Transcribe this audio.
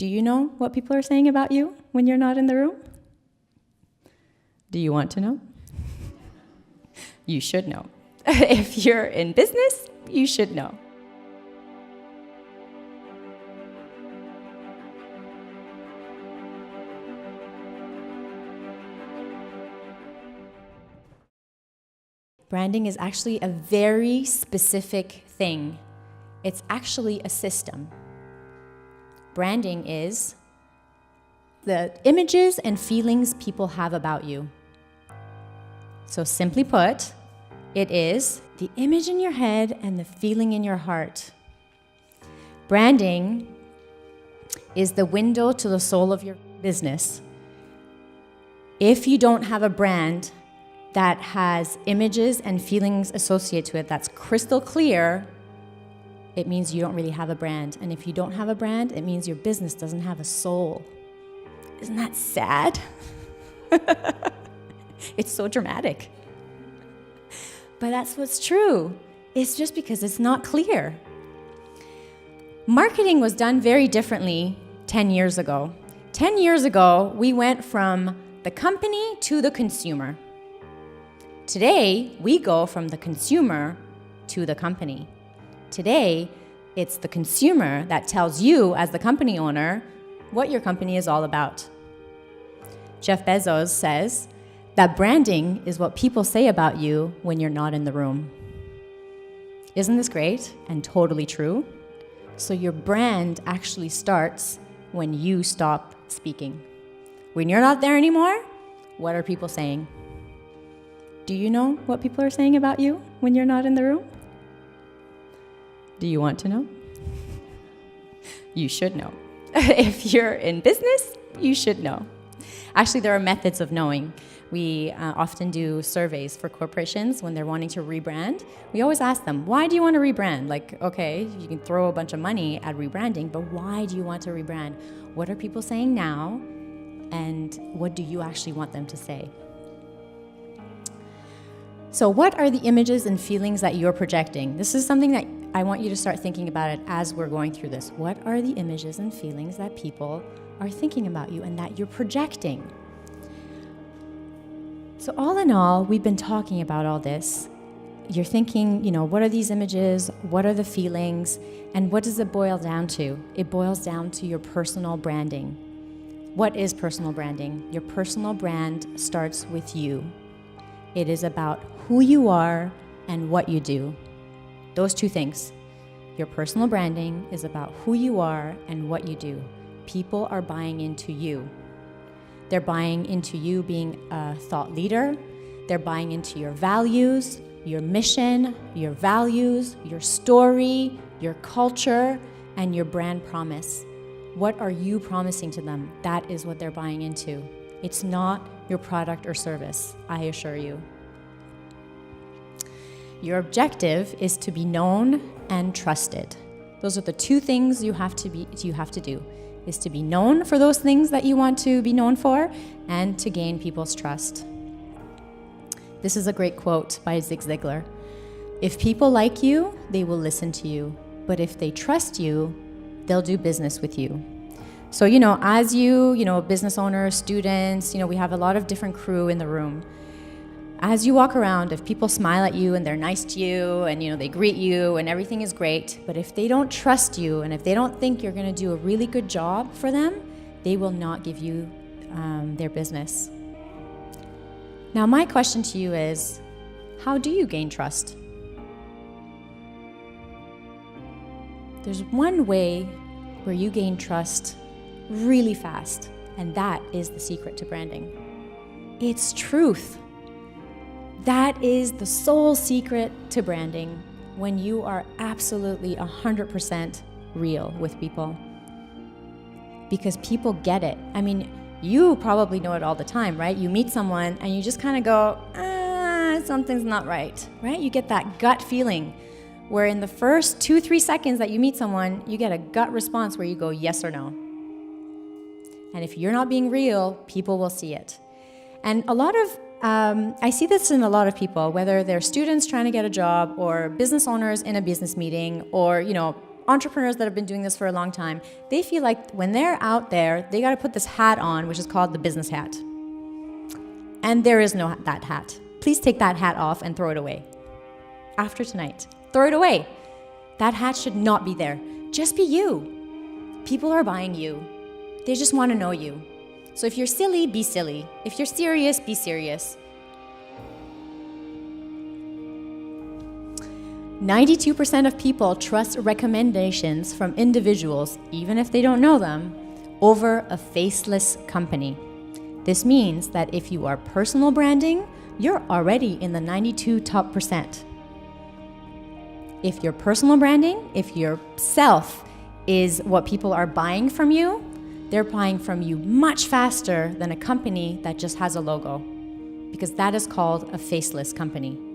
Do you know what people are saying about you when you're not in the room? Do you want to know? You should know. If you're in business, you should know. Branding is actually a very specific thing. It's actually a system. Branding is the images and feelings people have about you. So simply put, it is the image in your head and the feeling in your heart. Branding is the window to the soul of your business. If you don't have a brand that has images and feelings associated to it that's crystal clear, it means you don't really have a brand. And if you don't have a brand, it means your business doesn't have a soul. Isn't that sad? It's so dramatic. But that's what's true. It's just because it's not clear. Marketing was done very differently 10 years ago. 10 years ago, we went from the company to the consumer. Today, we go from the consumer to the company. Today, it's the consumer that tells you, as the company owner, what your company is all about. Jeff Bezos says that branding is what people say about you when you're not in the room. Isn't this great and totally true? So your brand actually starts when you stop speaking. When you're not there anymore, what are people saying? Do you know what people are saying about you when you're not in the room? Do you want to know? You should know. If you're in business, you should know. Actually, there are methods of knowing. We often do surveys for corporations when they're wanting to rebrand. We always ask them, why do you want to rebrand? Like, okay, you can throw a bunch of money at rebranding, but why do you want to rebrand? What are people saying now? And what do you actually want them to say? So what are the images and feelings that you're projecting? This is something that I want you to start thinking about it as we're going through this. What are the images and feelings that people are thinking about you and that you're projecting? So all in all, we've been talking about all this. You're thinking, what are these images? What are the feelings? And what does it boil down to? It boils down to your personal branding. What is personal branding? Your personal brand starts with you. It is about who you are and what you do. Those two things. Your personal branding is about who you are and what you do. People are buying into you. They're buying into you being a thought leader. They're buying into your values, your mission, your values, your story, your culture, and your brand promise. What are you promising to them? That is what they're buying into. It's not your product or service, I assure you. Your objective is to be known and trusted. Those are the two things you have to do, is to be known for those things that you want to be known for and to gain people's trust. This is a great quote by Zig Ziglar. If people like you, they will listen to you. But if they trust you, they'll do business with you. So, as business owners, students, we have a lot of different crew in the room. As you walk around, if people smile at you and they're nice to you and, they greet you and everything is great, but if they don't trust you and if they don't think you're going to do a really good job for them, they will not give you their business. Now, my question to you is, how do you gain trust? There's one way where you gain trust really fast, and that is the secret to branding. It's truth. That is the sole secret to branding, when you are absolutely 100% real with people. Because people get it. I mean, you probably know it all the time, right? You meet someone and you just kind of go, something's not right? You get that gut feeling where in the first 2-3 seconds that you meet someone, you get a gut response where you go yes or no. And if you're not being real, people will see it. And I see this in a lot of people, whether they're students trying to get a job or business owners in a business meeting or, entrepreneurs that have been doing this for a long time, they feel like when they're out there, they got to put this hat on, which is called the business hat. And there is no that hat. Please take that hat off and throw it away. After tonight, throw it away. That hat should not be there. Just be you. People are buying you. They just want to know you. So if you're silly, be silly. If you're serious, be serious. 92% of people trust recommendations from individuals, even if they don't know them, over a faceless company. This means that if you are personal branding, you're already in the 92 top percent. If you're personal branding, if your self is what people are buying from you, they're buying from you much faster than a company that just has a logo, because that is called a faceless company.